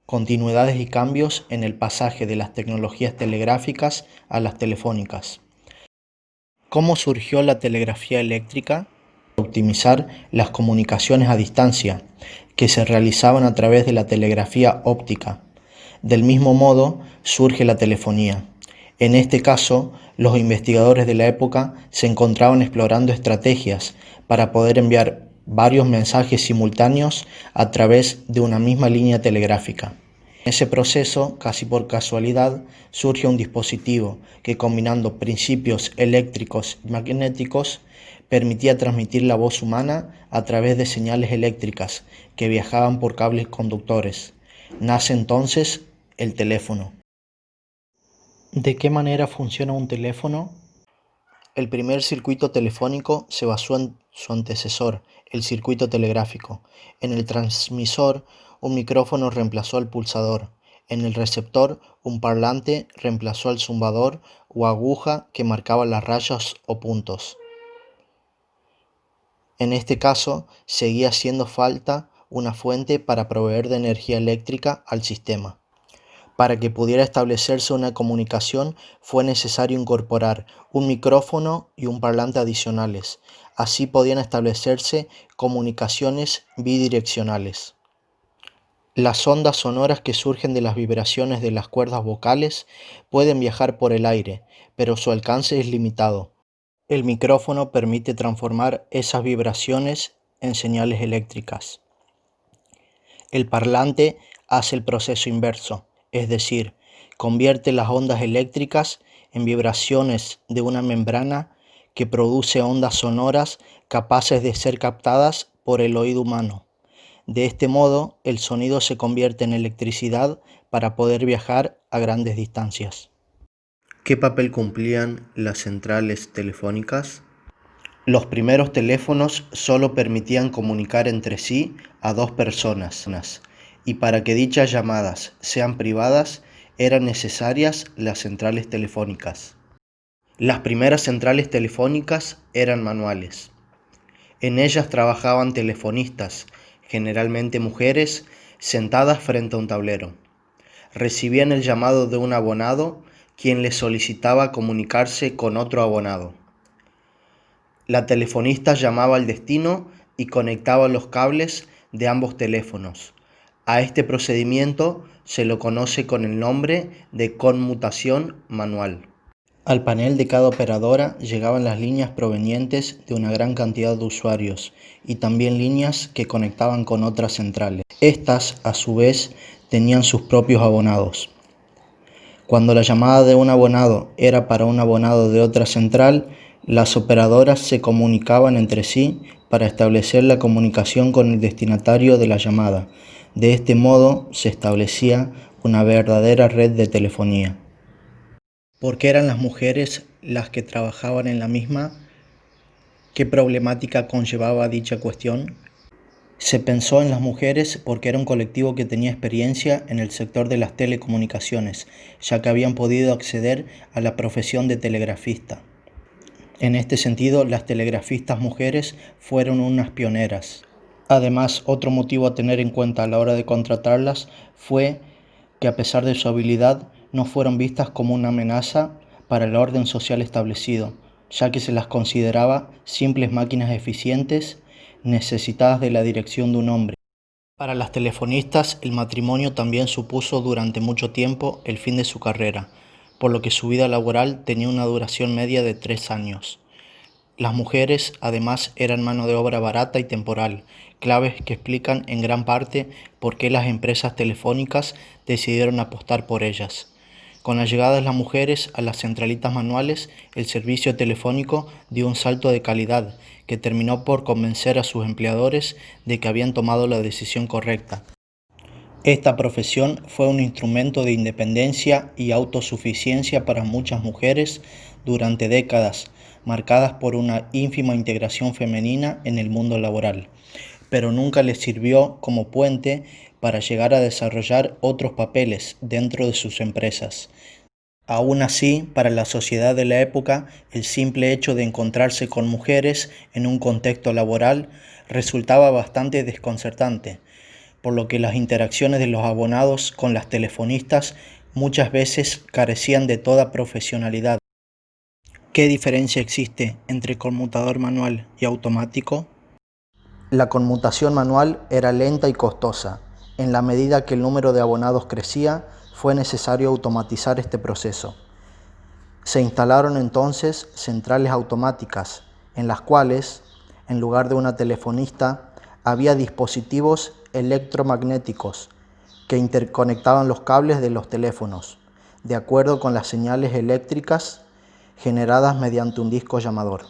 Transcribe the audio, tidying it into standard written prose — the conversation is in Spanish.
continuidades y cambios en el pasaje de las tecnologías telegráficas a las telefónicas. ¿Cómo surgió la telegrafía eléctrica? Para optimizar las comunicaciones a distancia, que se realizaban a través de la telegrafía óptica. Del mismo modo, surge la telefonía. En este caso, los investigadores de la época se encontraban explorando estrategias para poder enviar varios mensajes simultáneos a través de una misma línea telegráfica. En ese proceso, casi por casualidad, surge un dispositivo que, combinando principios eléctricos y magnéticos, permitía transmitir la voz humana a través de señales eléctricas que viajaban por cables conductores. Nace entonces el teléfono. ¿De qué manera funciona un teléfono? El primer circuito telefónico se basó en su antecesor, el circuito telegráfico. En el transmisor, un micrófono reemplazó al pulsador. En el receptor, un parlante reemplazó al zumbador o aguja que marcaba las rayas o puntos. En este caso, seguía haciendo falta una fuente para proveer de energía eléctrica al sistema. Para que pudiera establecerse una comunicación fue necesario incorporar un micrófono y un parlante adicionales. Así podían establecerse comunicaciones bidireccionales. Las ondas sonoras que surgen de las vibraciones de las cuerdas vocales pueden viajar por el aire, pero su alcance es limitado. El micrófono permite transformar esas vibraciones en señales eléctricas. El parlante hace el proceso inverso, es decir, convierte las ondas eléctricas en vibraciones de una membrana que produce ondas sonoras capaces de ser captadas por el oído humano. De este modo, el sonido se convierte en electricidad para poder viajar a grandes distancias. ¿Qué papel cumplían las centrales telefónicas? Los primeros teléfonos solo permitían comunicar entre sí a dos personas, y para que dichas llamadas sean privadas eran necesarias las centrales telefónicas. Las primeras centrales telefónicas eran manuales. En ellas trabajaban telefonistas, generalmente mujeres, sentadas frente a un tablero. Recibían el llamado de un abonado, quien les solicitaba comunicarse con otro abonado. La telefonista llamaba al destino y conectaba los cables de ambos teléfonos. A este procedimiento se lo conoce con el nombre de conmutación manual. Al panel de cada operadora llegaban las líneas provenientes de una gran cantidad de usuarios y también líneas que conectaban con otras centrales. Estas, a su vez, tenían sus propios abonados. Cuando la llamada de un abonado era para un abonado de otra central, las operadoras se comunicaban entre sí para establecer la comunicación con el destinatario de la llamada. De este modo se establecía una verdadera red de telefonía. ¿Por qué eran las mujeres las que trabajaban en la misma? ¿Qué problemática conllevaba dicha cuestión? Se pensó en las mujeres porque era un colectivo que tenía experiencia en el sector de las telecomunicaciones, ya que habían podido acceder a la profesión de telegrafista. En este sentido, las telegrafistas mujeres fueron unas pioneras. Además, otro motivo a tener en cuenta a la hora de contratarlas fue que, a pesar de su habilidad, no fueron vistas como una amenaza para el orden social establecido, ya que se las consideraba simples máquinas eficientes necesitadas de la dirección de un hombre. Para las telefonistas, el matrimonio también supuso durante mucho tiempo el fin de su carrera, por lo que su vida laboral tenía una duración media de 3 años. Las mujeres, además, eran mano de obra barata y temporal, claves que explican en gran parte por qué las empresas telefónicas decidieron apostar por ellas. Con la llegada de las mujeres a las centralitas manuales, el servicio telefónico dio un salto de calidad que terminó por convencer a sus empleadores de que habían tomado la decisión correcta. Esta profesión fue un instrumento de independencia y autosuficiencia para muchas mujeres durante décadas, marcadas por una ínfima integración femenina en el mundo laboral, pero nunca les sirvió como puente para llegar a desarrollar otros papeles dentro de sus empresas. Aún así, para la sociedad de la época, el simple hecho de encontrarse con mujeres en un contexto laboral resultaba bastante desconcertante, por lo que las interacciones de los abonados con las telefonistas muchas veces carecían de toda profesionalidad. ¿Qué diferencia existe entre conmutador manual y automático? La conmutación manual era lenta y costosa. En la medida que el número de abonados crecía, fue necesario automatizar este proceso. Se instalaron entonces centrales automáticas, en las cuales, en lugar de una telefonista, había dispositivos electromagnéticos que interconectaban los cables de los teléfonos, de acuerdo con las señales eléctricas generadas mediante un disco llamador.